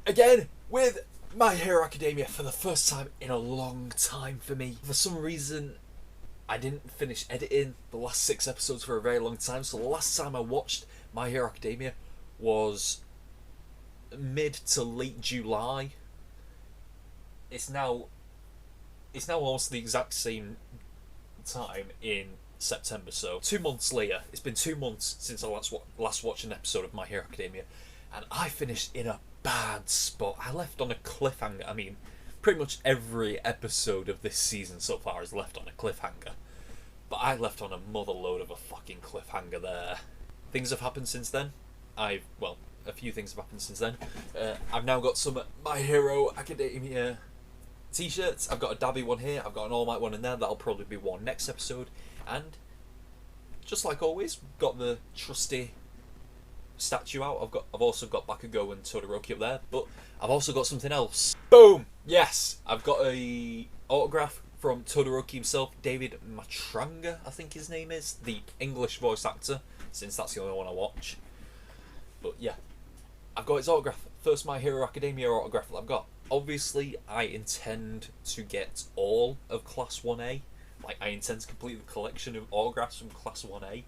again with My Hero Academia for the first time in a long time for me. For some reason, I didn't finish editing the last 6 episodes for a very long time, so the last time I watched My Hero Academia was mid to late July. It's now almost the exact same time in September, so 2 months later. It's been 2 months since I last watched an episode of My Hero Academia, and I finished in a bad spot. I left on a cliffhanger. I mean, pretty much every episode of this season so far is left on a cliffhanger, but I left on a motherload of a fucking cliffhanger there. Things have happened since then. A few things have happened since then. I've now got some My Hero Academia t-shirts. I've got a Dabby one here, I've got an All Might one in there that'll probably be worn next episode, and just like always, got the trusty statue out. I've also got Bakugo and Todoroki up there, but I've also got something else. Boom! Yes! I've got a autograph from Todoroki himself, David Matranga, I think his name is, the English voice actor, since that's the only one I watch. But yeah, I've got his autograph. First My Hero Academia autograph that I've got. Obviously, I intend to get all of Class 1A. Like, I intend to complete the collection of autographs from Class 1A.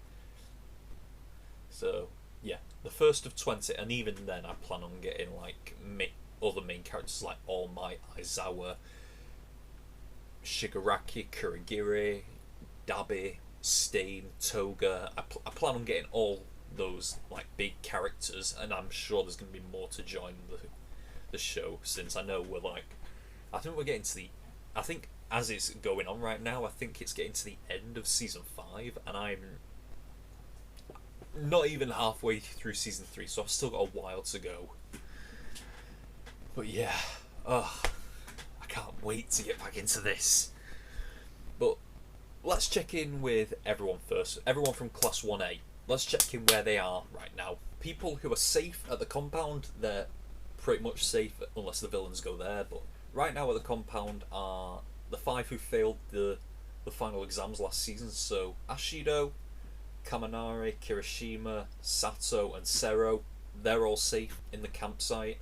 So, yeah, the first of 20, and even then I plan on getting, like, other main characters like All Might, Aizawa, Shigaraki, Kurogiri, Dabi, Stain, Toga. I plan on getting all those, like, big characters, and I'm sure there's going to be more to join the show, since I know I think as it's going on right now, I think it's getting to the end of season 5, and I'm not even halfway through season 3, so I've still got a while to go. But yeah, I can't wait to get back into this. But let's check in with everyone first. Everyone from Class 1A. Let's check in where they are right now. People who are safe at the compound, they're pretty much safe unless the villains go there, but right now at the compound are the 5 who failed the final exams last season, so Ashido, Kaminari, Kirishima, Sato and Sero. They're all safe in the campsite,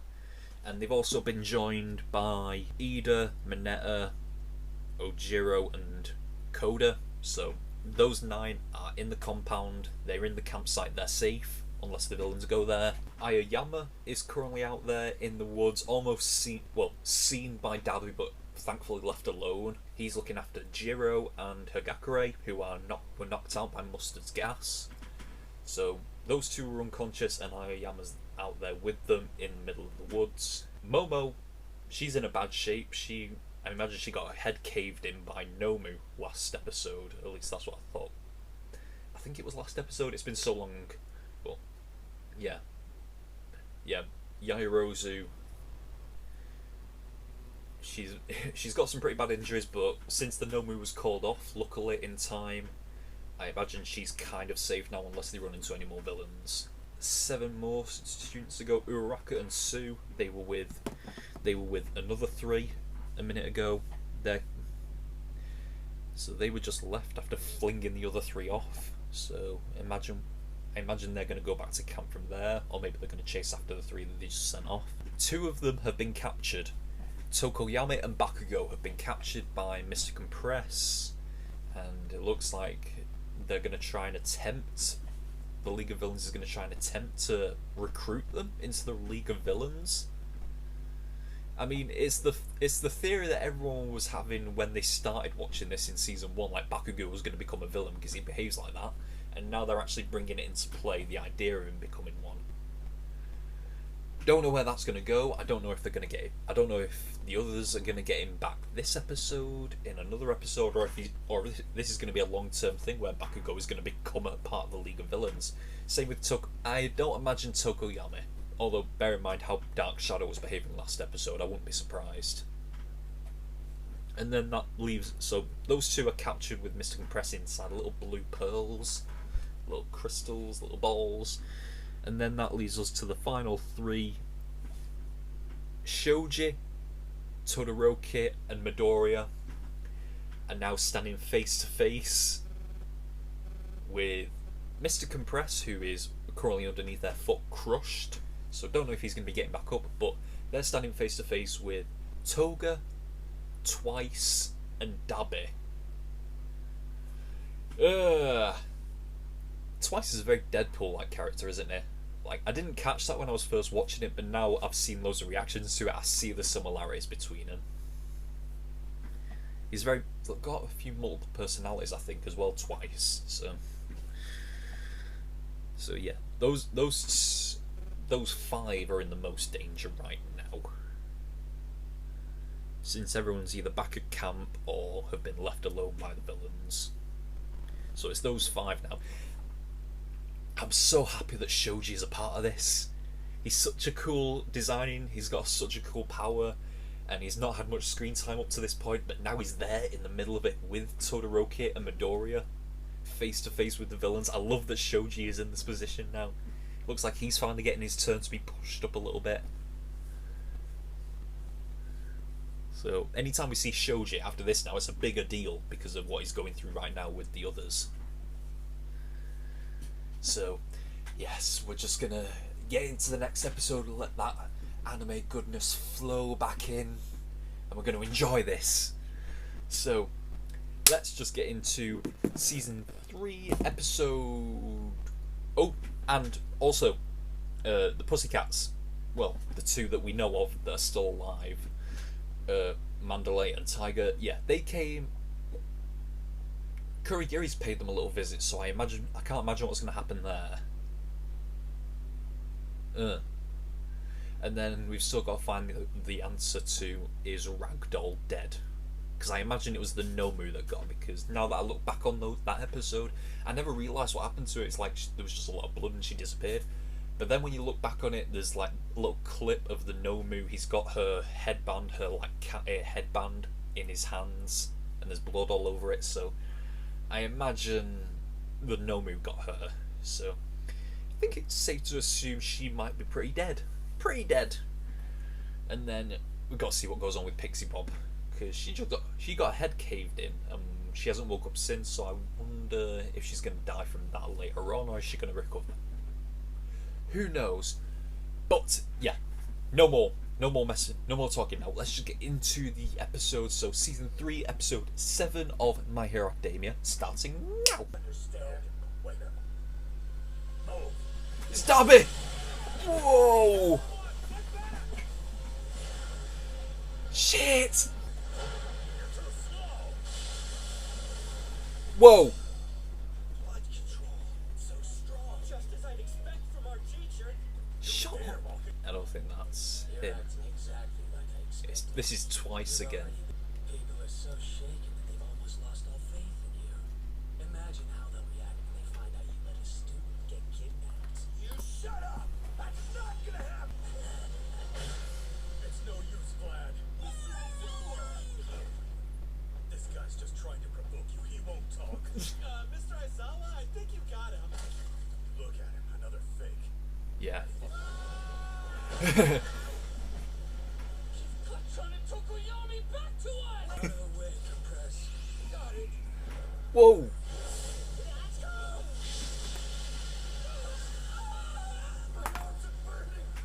and they've also been joined by Ida, Mineta, Ojiro and Koda, so those 9 are in the compound, they're in the campsite, they're safe unless the villains go there. Aoyama is currently out there in the woods, almost seen by Dabi, but thankfully left alone. He's looking after Jiro and Hagakure, who were knocked out by Mustard's gas. So those 2 were unconscious, and Aoyama's out there with them in the middle of the woods. Momo, she's in a bad shape. I imagine she got her head caved in by Nomu last episode. At least that's what I thought. I think it was last episode. It's been so long. But yeah. Yaoyorozu, she's got some pretty bad injuries, but since the Nomu was called off, luckily in time, I imagine she's kind of safe now unless they run into any more villains. 7 more students ago, Uraraka and Sue, they were with another 3 a minute ago. So they were just left after flinging the other 3 off. So I imagine they're going to go back to camp from there, or maybe they're going to chase after the 3 that they just sent off. 2 of them have been captured. Tokoyami and Bakugo have been captured by Mr. Compress, and it looks like they're going to try and attempt. The League of Villains is going to try and attempt to recruit them into the League of Villains. I mean, it's the theory that everyone was having when they started watching this in season 1, like Bakugo was going to become a villain because he behaves like that, and now they're actually bringing it into play, the idea of him becoming one. Don't know where that's going to go. I don't know if they're going to get it. I don't know if the others are going to get him back this episode, in another episode, or if this is going to be a long-term thing where Bakugo is going to become a part of the League of Villains. Same with I don't imagine Tokoyami. Although, bear in mind how Dark Shadow was behaving last episode, I wouldn't be surprised. And then that leaves... So, those 2 are captured with Mr. Compress inside little blue pearls, little crystals, little balls. And then that leaves us to the final 3. Shoji, Todoroki and Midoriya are now standing face to face with Mr. Compress, who is currently underneath their foot, crushed. So don't know if he's going to be getting back up, but they're standing face to face with Toga, Twice, and Dabby. Twice is a very Deadpool-like character, isn't he? Like, I didn't catch that when I was first watching it, but now I've seen loads of reactions to it. I see the similarities between them. He's got a few multiple personalities, I think, as well. Twice. So yeah, those 5 are in the most danger right now, since everyone's either back at camp or have been left alone by the villains. So it's those 5 now. I'm so happy that Shoji is a part of this. He's such a cool design, he's got such a cool power, and he's not had much screen time up to this point, but now he's there in the middle of it with Todoroki and Midoriya, face to face with the villains. I love that Shoji is in this position now. Looks like he's finally getting his turn to be pushed up a little bit. So anytime we see Shoji after this now, it's a bigger deal because of what he's going through right now with the others. So yes, we're just gonna get into the next episode and let that anime goodness flow back in, and we're gonna enjoy this. So let's just get into season 3 episode... Oh, and also the Pussycats, well, the 2 that we know of that are still alive, Mandalay and Tiger, yeah, they came. Kurigiri's paid them a little visit, so I can't imagine what's going to happen there. And then we've still got to find the answer to, is Ragdoll dead? Because I imagine it was the Nomu that got her, because now that I look back on that episode, I never realised what happened to her. It's like there was just a lot of blood and she disappeared. But then when you look back on it, there's like a little clip of the Nomu. He's got her headband, headband in his hands, and there's blood all over it, so I imagine the Nomu got her. So I think it's safe to assume she might be pretty dead. And then we've got to see what goes on with Pixie Bob, because she got her head caved in, and she hasn't woke up since, so I wonder if she's going to die from that later on, or is she going to recover? Who knows? But yeah, no more messing, no more talking now. Let's just get into the episode. So season 3, episode 7 of My Hero Academia, starting now. Stop it! Whoa! Shit! Whoa! Shut up! I don't think that's him. This is Twice again. People are so shaken that they've almost lost all faith in you. Imagine how they'll react when they find out you let a student get kidnapped. You shut up! That's not gonna happen! It's no use, Vlad. This guy's just trying to provoke you. He won't talk. Mr. Aizawa, I think you got him. Look at him, another fake. Yeah. Whoa!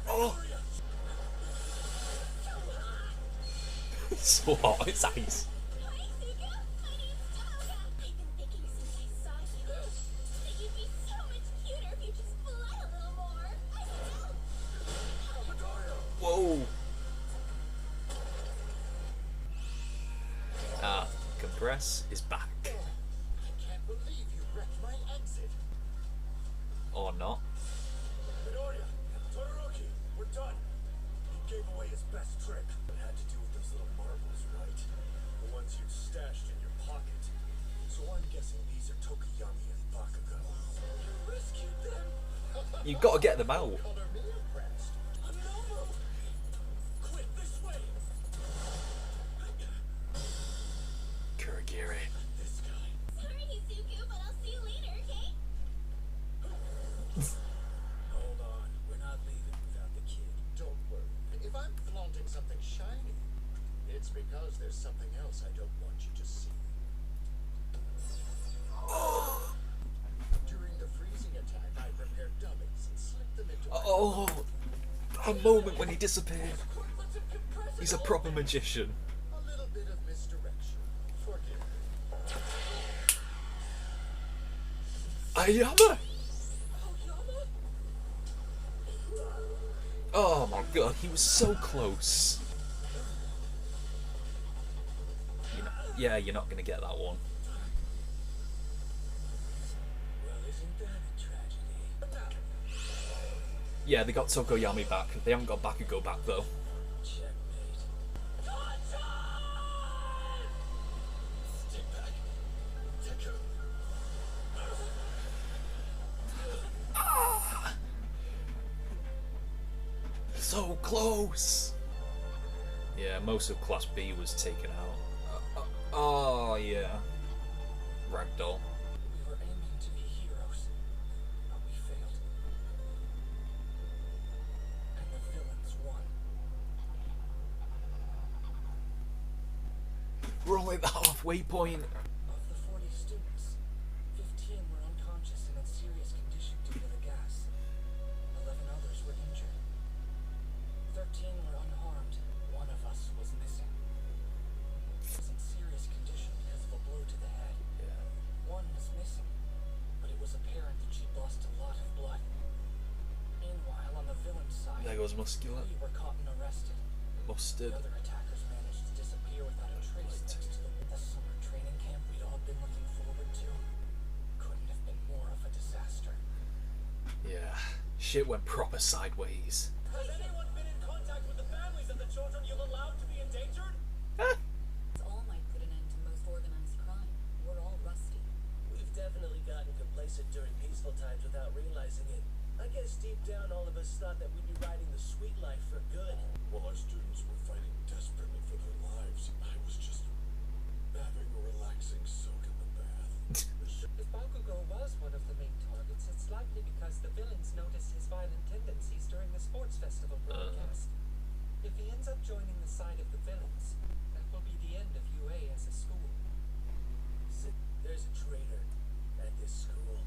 Oh! It's so hot, it's ice. Whoa! Compress is back. I can't believe you wrecked my exit. Or not. Midoriya, Todoroki, we're done. He gave away his best trick. It had to do with those little marbles, right? The ones you stashed in your pocket. So I'm guessing these are Tokuyami and Bakugo. You rescued them? You've got to get them out. Color me impressed. No! Quit this way! Kurigiri. This guy. Sorry, Hizuku, but I'll see you later, okay? Hold on. We're not leaving without the kid. Don't worry. If I'm flaunting something shiny, it's because there's something else I don't want you to see. During the freezing attack, I prepared dummies and slipped them into my Oh! A moment when he disappeared. He's a proper magician. A little bit of misdirection. Forgive me. Ayama! Oyama? Oh my god, he was so close. Yeah, you're not gonna get that one. Well, isn't that a tragedy? Yeah, they got Tokoyami back. They haven't got Bakugo back though. Checkmate. Stick back. Teku. So close. Yeah, most of Class B was taken out. Oh yeah, Ragdoll. We were aiming to be heroes, but we failed. And the villains won. We're only at the halfway point. Of the 40 students, 15 were unconscious and in serious condition due to the gas. 11 others were injured. 13 were unharmed. One of us was missing. Was in serious condition because of a blow to the head. One was missing, but it was apparent that she'd lost a lot of blood. Meanwhile, on the villain side, There goes Muscular. we were caught and arrested. Mustard. The other attackers managed to disappear without a trace thanks to the summer training camp we'd all been looking forward to. Couldn't have been more of a disaster. Yeah, shit went proper sideways. Has anyone been in contact with the families of the children you've allowed to be endangered? All might put an end to most organized crime. We're all rusty. We've definitely gotten complacent during peaceful times without realizing it. I guess deep down all of us thought that we'd be riding the sweet life for good. While our students were fighting desperately for their lives, I was just having a relaxing soak in the bath. If Bakugo was one of the main targets, it's likely because the villains noticed his violent tendencies during the sports festival broadcast. If he ends up joining the side of the villains, that will be the end of UA as a school. There's a traitor at this school.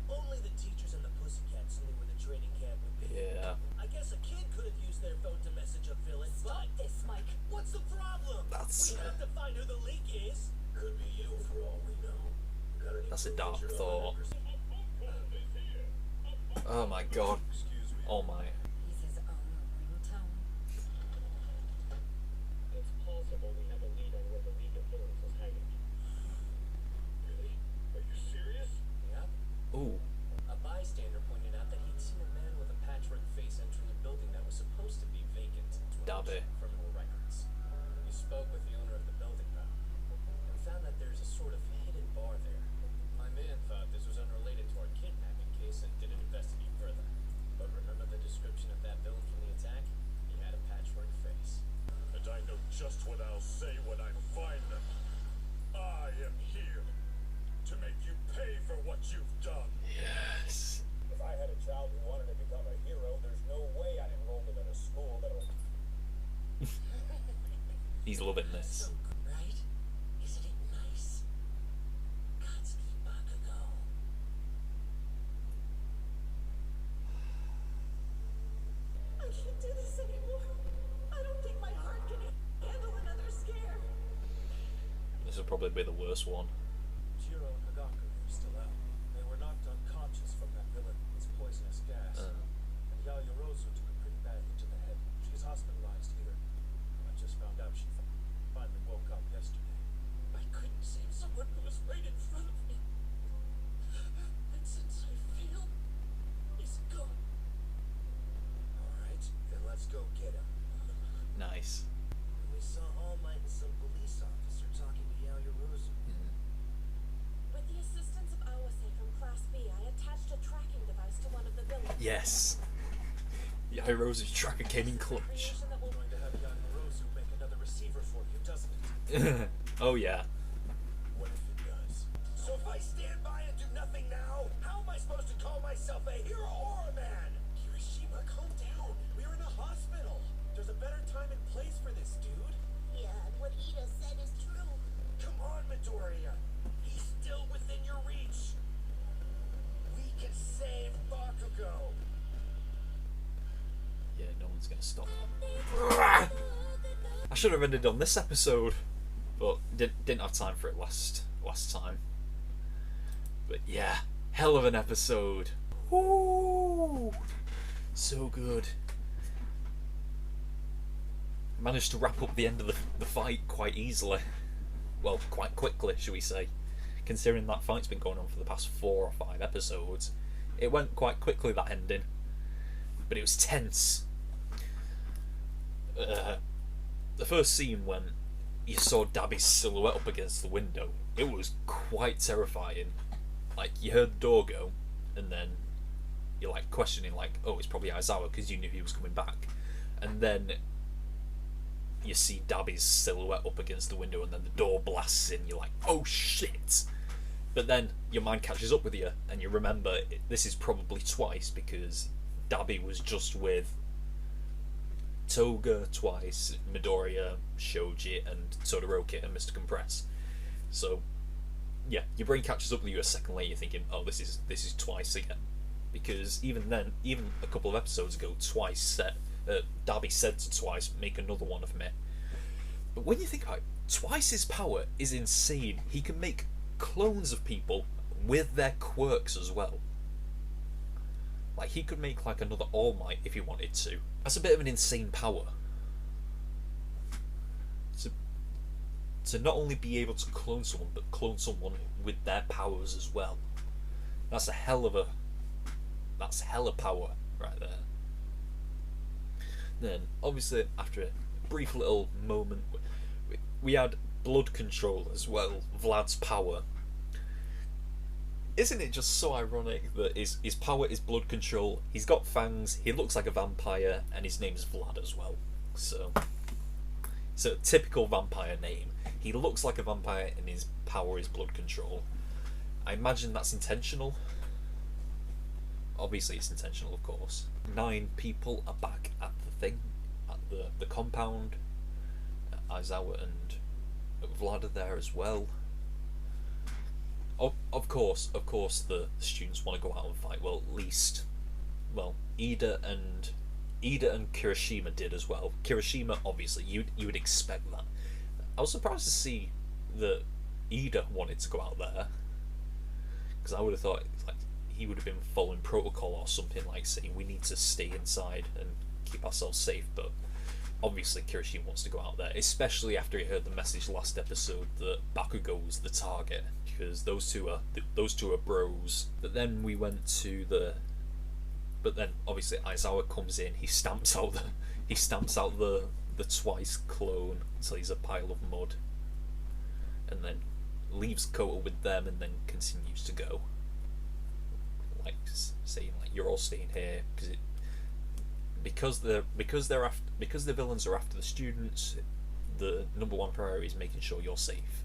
Only the teachers and the pussycats knew where the training camp would be. Yeah. I guess a kid could have used their phone to message a villain, Stop but this, Mike. what's the problem? That's We have to find who the leak is. Could be you for all we know. Got any That's a proof dark that you're thought. 100%? Oh my god. Excuse me. Oh my. He's his own ringtone. It's possible we have a lead on where the League of Villains is hiding. Really? Are you serious? Yep. Ooh. A bystander pointed out that he'd seen a man with a patchwork face entering a building that was supposed to be vacant. Dabby. Criminal records. He spoke with the owner of the building, though, and found that there's a sort of hidden bar there. My man thought this was unrelated to our kidnapping case and didn't investigate further. But remember the description of that villain from the attack? He had a patchwork face. And I know just what I'll say when I find them. I am here to make you pay for what you've done. Yes. If I had a child who wanted to become a hero, there's no way I'd enroll them in a school that'll... He's loving this. So good, right? Isn't it nice? Katsuki Bakugo. I can't do this anymore. I don't think my heart can handle another scare. This will probably be the worst one. Jiro and Hagaku were still out. They were knocked unconscious from that villain's poisonous gas. And Yayorozu took it pretty badly to the head. She's hospitalized here. I just found out she finally woke up yesterday. I couldn't save someone who was right in front of me. And since I failed, he's gone. Alright, then let's go get him. Nice. We saw All Might and some police officer talking to Yayorozu. With the assistance of Awase from Class B, I attached a tracking device to one of the villains. Yes. Yairozu's tracker came in clutch. Creation that will Going to have Yayorozu make another receiver for you, doesn't it? Oh yeah. What if it does? So if I stand by and do nothing now, how am I supposed to call myself a hero or a man? Kirishima, calm down. We're in a hospital. There's a better time and place for this, dude. Yeah, what Ida said is true. Come on, Midoriya. He's still within your reach. We can save Bakugo. Yeah, no one's gonna stop. should have ended on this episode, but didn't have time for it last time. But yeah, hell of an episode. Woo! So good. Managed to wrap up the end of the fight quite easily. Well, quite quickly, shall we say. Considering that fight's been going on for the past 4 or 5 episodes. It went quite quickly, that ending. But it was tense. The first scene when you saw Dabby's silhouette up against the window, it was quite terrifying. Like, you heard the door go, and then you're like questioning, like, oh, it's probably Aizawa, because you knew he was coming back. And then you see Dabby's silhouette up against the window, and then the door blasts in. You're like, oh shit! But then your mind catches up with you, and you remember this is probably twice, because Dabby was just with Toga twice, Midoriya, Shoji, and Todoroki, and Mr. Compress. So yeah, your brain catches up with you a second later, thinking, oh, this is twice again, because even then, even a couple of episodes ago, Dabby said to Twice, make another one of me. But when you think about it, Twice's power is insane. He can make clones of people with their quirks as well. Like, he could make like another All Might if he wanted to. That's a bit of an insane power. To not only be able to clone someone, but clone someone with their powers as well. That's hella power right there. Then, obviously, after a brief little moment, we had blood control as well, Vlad's power. Isn't it just so ironic that his power is blood control, he's got fangs, he looks like a vampire, and his name's Vlad as well. So, it's a typical vampire name. He looks like a vampire and his power is blood control. I imagine that's intentional. Obviously it's intentional, of course. 9 people are back at the thing, at the compound. Aizawa and Vlad are there as well. Of course the students want to go out and fight. Well, at least, Ida and Kirishima did as well. Kirishima, obviously, you would expect that. I was surprised to see that Ida wanted to go out there, because I would have thought like he would have been following protocol or something, like saying we need to stay inside and keep ourselves safe. But obviously Kirishima wants to go out there, especially after he heard the message last episode that Bakugo was the target, because those two are bros. But then we went to but then obviously Aizawa comes in, he stamps out the Twice clone until he's a pile of mud, and then leaves Kota with them, and then continues to go, like saying like, you're all staying here because the villains are after the students. The number one priority is making sure you're safe,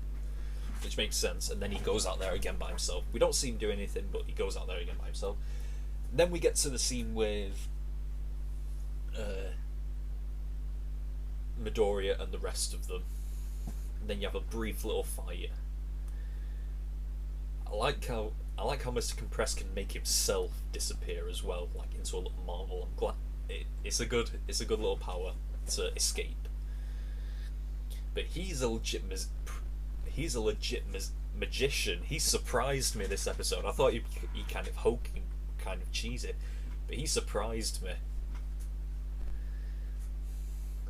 which makes sense. And then he goes out there again by himself. We don't see him do anything, but he goes out there again by himself. Then we get to the scene with Midoriya and the rest of them. And then you have a brief little fight. I like how Mr. Compress can make himself disappear as well, like into a little marble. I'm glad it's a good little power to escape. But he's a legit magician. He surprised me this episode. I thought he kind of hokey, kind of cheesy, but he surprised me.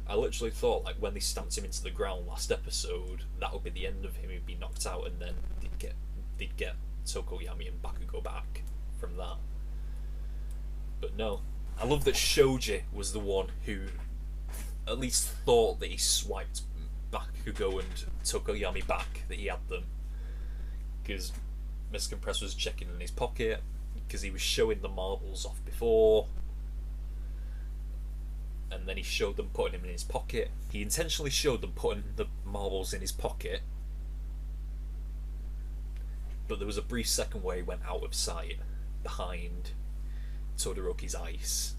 I literally thought, like, when they stamped him into the ground last episode, that would be the end of him. He'd be knocked out, and then they'd get Tokoyami and Bakugo back from that. But no, I love that Shoji was the one who at least thought that he swiped Bakugo and Tokoyami back, that he had them, because Mr. Compress was checking in his pocket, because he was showing the marbles off before, and then he showed them putting him in his pocket. He intentionally showed them putting the marbles in his pocket, but there was a brief second where he went out of sight behind Todoroki's ice,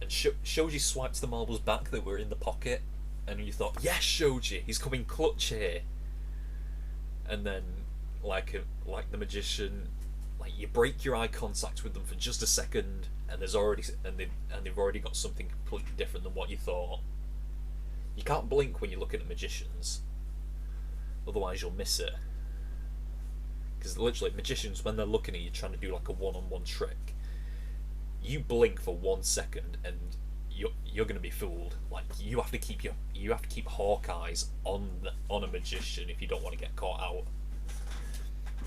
and Shoji swiped the marbles back that were in the pocket, and you thought, yes, Shoji, he's coming clutch here. And then, like the magician, like, you break your eye contact with them for just a second, and they've already got something completely different than what you thought. You can't blink when you're looking at magicians, otherwise you'll miss it. Because literally, magicians, when they're looking at you trying to do like a one-on-one trick, you blink for 1 second and you're going to be fooled. Like, you have to keep hawk eyes on a magician if you don't want to get caught out.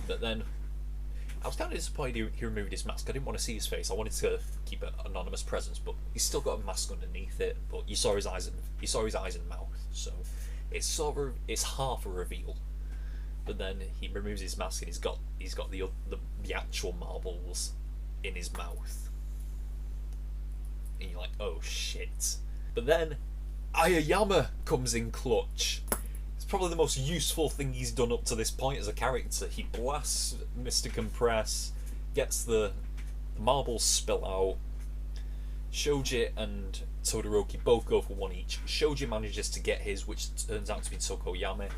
But then, I was kind of disappointed he removed his mask. I didn't want to see his face. I wanted to keep an anonymous presence, but he's still got a mask underneath it. But you saw his eyes and mouth, so it's half a reveal. But then he removes his mask and he's got the actual marbles in his mouth, and you're like, oh shit. But then Aoyama comes in clutch. It's probably the most useful thing he's done up to this point as a character. He blasts Mr. Compress, gets the marbles spill out. Shoji and Todoroki both go for one each. Shoji manages to get his, which turns out to be Tokoyami,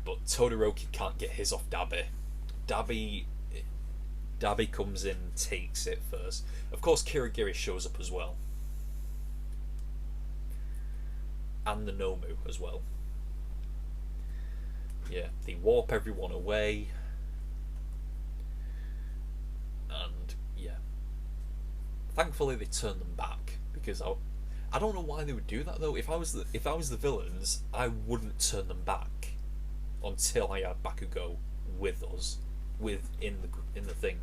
but Todoroki can't get his off Dabi. Dabi comes in, takes it first. Of course, Kirigiri shows up as well, and the Nomu as well. Yeah, they warp everyone away, and yeah, thankfully they turn them back, because I don't know why they would do that though. If I was the villains, I wouldn't turn them back until I had Bakugo with us, in the thing.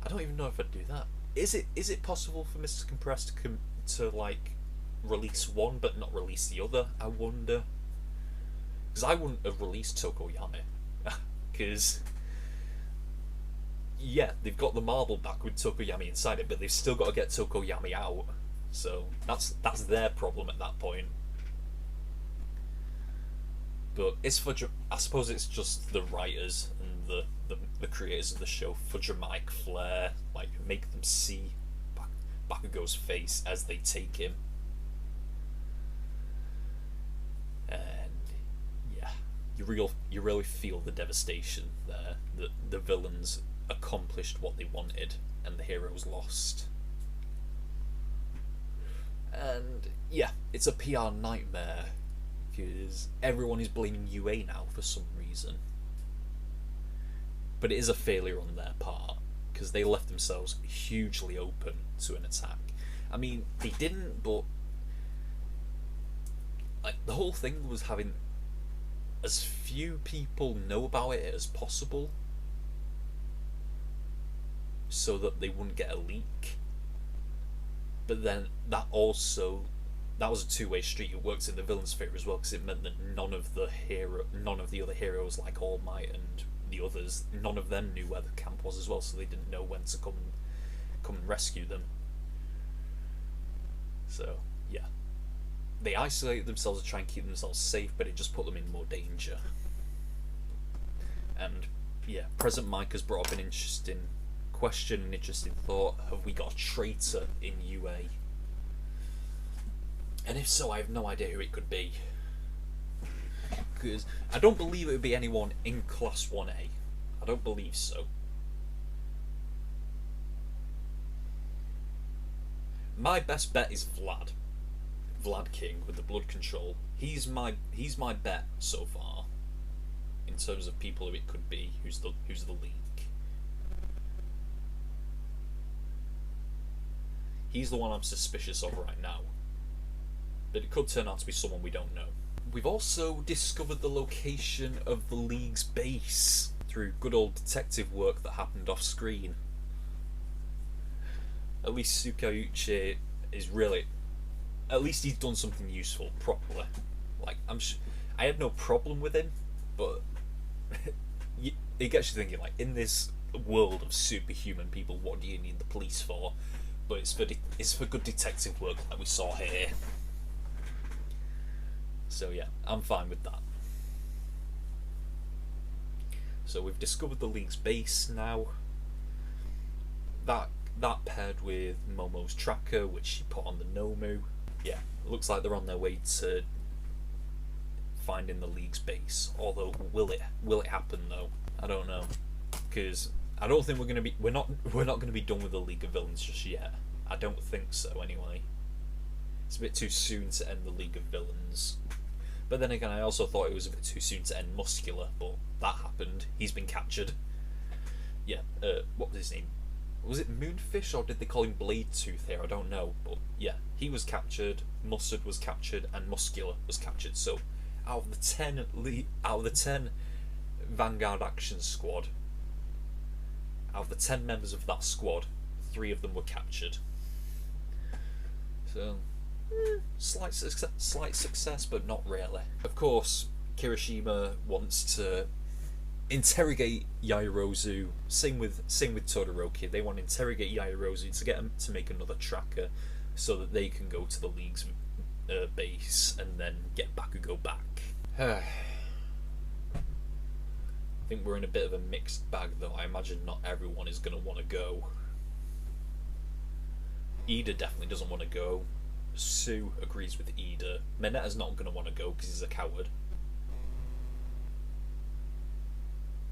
I don't even know if I'd do that. Is it possible for Mr. Compress to like release one but not release the other? I wonder. Because I wouldn't have released Tokoyami. Because yeah, they've got the marble back with Tokoyami inside it, but they've still got to get Tokoyami out. So that's their problem at that point. But I suppose it's just the writers and the creators of the show for dramatic flair, like make them see Bakugo's face as they take him. And yeah, you really feel the devastation there. The villains accomplished what they wanted and the heroes lost. And yeah, it's a PR nightmare, because everyone is blaming UA now for some reason. But it is a failure on their part, because they left themselves hugely open to an attack. I mean, they didn't, but like the whole thing was having as few people know about it as possible, so that they wouldn't get a leak. But then that was a two-way street. It worked in the villain's favour as well, because it meant that none of the other heroes like All Might and the others, none of them knew where the camp was as well, so they didn't know when to come and rescue them. So yeah, they isolated themselves to try and keep themselves safe, but it just put them in more danger. And yeah, President Mike has brought up an interesting question, an interesting thought. Have we got a traitor in UA? And if so, I have no idea who it could be. Because I don't believe it would be anyone in Class 1A. I don't believe so. My best bet is Vlad King with the blood control. He's my bet so far in terms of people who it could be. Who's the leak? He's the one I'm suspicious of right now. But it could turn out to be someone we don't know. We've also discovered the location of the League's base through good old detective work that happened off screen. At least Tsukauchi is really... At least he's done something useful, properly. Like, I had no problem with him, but it gets you thinking, like, in this world of superhuman people, what do you need the police for? But it's for good detective work like we saw here. So yeah, I'm fine with that. So we've discovered the League's base now. That paired with Momo's tracker, which she put on the Nomu. Yeah, it looks like they're on their way to finding the League's base. Although, will it happen though? I don't know, because I don't think we're not gonna be done with the League of Villains just yet. I don't think so anyway. It's a bit too soon to end the League of Villains. But then again, I also thought it was a bit too soon to end Muscular, but that happened. He's been captured. Yeah, what was his name? Was it Moonfish, or did they call him Blade Tooth here? I don't know, but yeah, he was captured, Mustard was captured, and Muscular was captured. So, out of the 10 Vanguard Action Squad, out of the 10 members of that squad, 3 of them were captured. So, slight success, but not really. Of course, Kirishima wants to interrogate Yaoyorozu. Same with Todoroki. They want to interrogate Yaoyorozu to get him to make another tracker, so that they can go to the League's base and then get Bakugo back. I think we're in a bit of a mixed bag, though. I imagine not everyone is going to want to go. Ida definitely doesn't want to go. Sue agrees with Ida. Minetta's not going to want to go because he's a coward.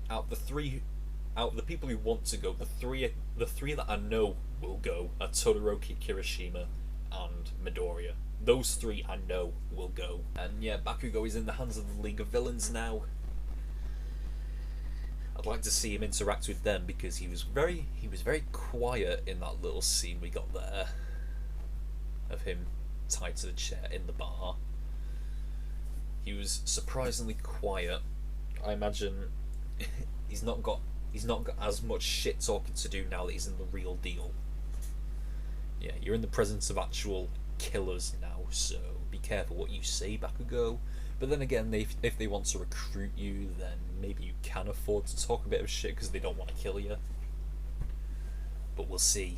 Out of the people who want to go, the three that I know will go are Todoroki, Kirishima, and Midoriya. Those 3 I know will go. And yeah, Bakugo is in the hands of the League of Villains now. I'd like to see him interact with them, because he was very quiet in that little scene we got there of him tied to the chair in the bar. He was surprisingly quiet. I imagine he's not got as much shit talking to do now that he's in the real deal. Yeah, you're in the presence of actual killers now, so be careful what you say, Bakugo. But then again, if they want to recruit you, then maybe you can afford to talk a bit of shit because they don't want to kill you. But we'll see.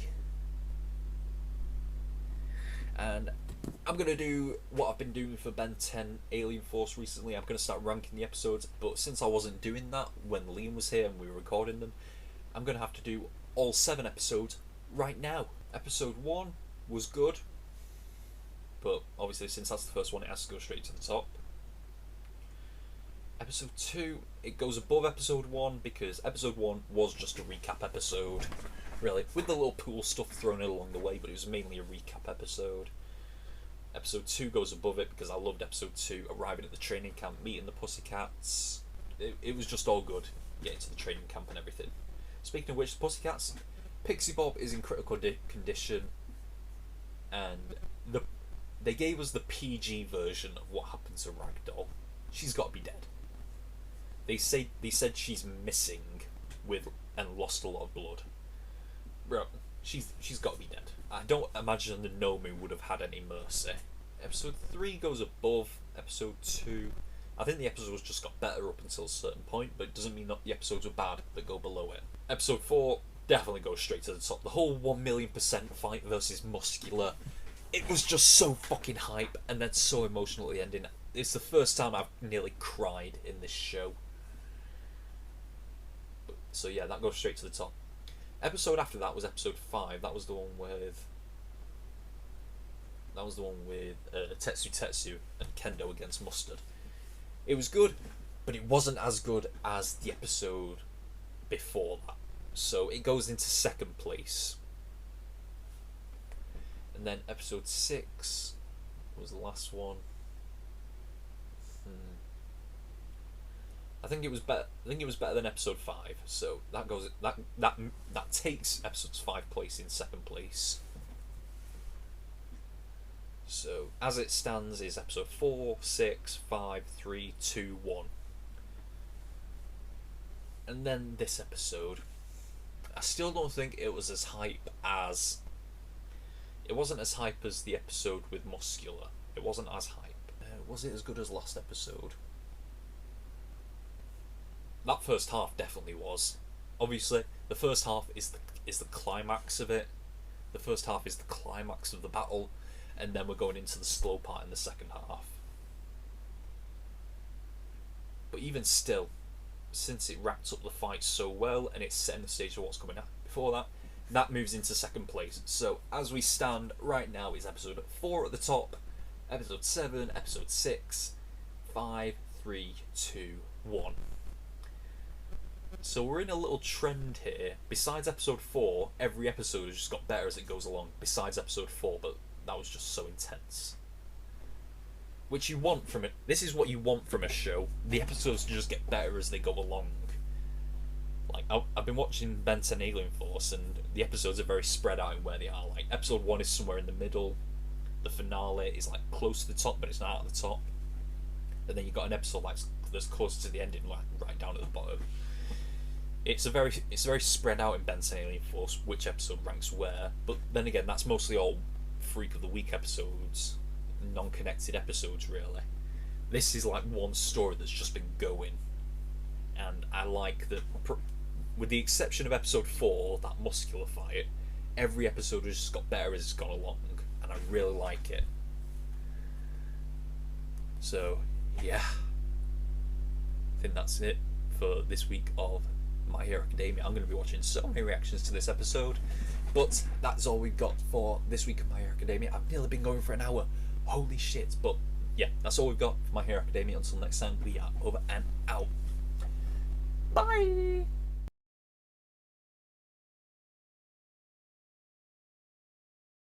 And I'm going to do what I've been doing for Ben 10 Alien Force recently. I'm going to start ranking the episodes, but since I wasn't doing that when Liam was here and we were recording them, I'm going to have to do all 7 episodes right now. Episode 1 was good, but obviously since that's the first one, it has to go straight to the top. Episode 2, it goes above episode 1 because episode 1 was just a recap episode, really, with the little pool stuff thrown in along the way, but it was mainly a recap episode. Episode 2 goes above it because I loved episode 2, arriving at the training camp, meeting the Pussycats. It was just all good, getting to the training camp and everything. Speaking of which, the Pussycats, Pixie Bob is in critical condition, and they gave us the PG version of what happened to Ragdoll. She's got to be dead. They said she's missing and lost a lot of blood. Bro, she's got to be dead. I don't imagine the Nomu would have had any mercy. Episode 3 goes above episode 2. I think the episodes just got better up until a certain point, but it doesn't mean that the episodes are bad that go below it. Episode 4 definitely goes straight to the top. The whole 1,000,000% fight versus Muscular, it was just so fucking hype and then so emotional at the ending. It's the first time I've nearly cried in this show. So yeah, that goes straight to the top. Episode after that was episode 5. That was the one with Tetsu and Kendo against Mustard. It was good, but it wasn't as good as the episode before that. So it goes into second place. And then episode 6 was the last one. I think it was better. I think it was better than episode 5. So that goes that takes episode 5 place in second place. So as it stands is episode 4, 6, 5, 3, 2, 1. And then this episode, I still don't think it was as hype as. It wasn't as hype as the episode with Muscular. It wasn't as hype. Was it as good as last episode? That first half definitely was. Obviously, the first half is the climax of it. The first half is the climax of the battle, and then we're going into the slow part in the second half. But even still, since it wrapped up the fight so well and it's setting the stage for what's coming up before that, that moves into second place. So as we stand right now is episode 4 at the top, episode 7, episode 6, 5, 3, 2, 1. So we're in a little trend here. Besides episode 4, every episode has just got better as it goes along. Besides episode 4, but that was just so intense. Which you want from it. This is what you want from a show. The episodes just get better as they go along. Like, I've been watching Ben 10 Alien Force, and the episodes are very spread out in where they are. Like, episode 1 is somewhere in the middle. The finale is, like, close to the top, but it's not at the top. And then you've got an episode like that's closer to the ending, like right down at the bottom. It's very spread out in Ben 10 Alien Force, which episode ranks where. But then again, that's mostly all Freak of the Week episodes, non-connected episodes, really. This is like one story that's just been going. And I like that, with the exception of episode 4, that muscular fight, every episode has just got better as it's gone along, and I really like it. So, yeah. I think that's it for this week of My Hero Academia. I'm going to be watching so many reactions to this episode, but that's all we've got for this week of My Hero Academia. I've nearly been going for an hour. Holy shit. But, yeah, that's all we've got for My Hero Academia. Until next time, we are over and out. Bye!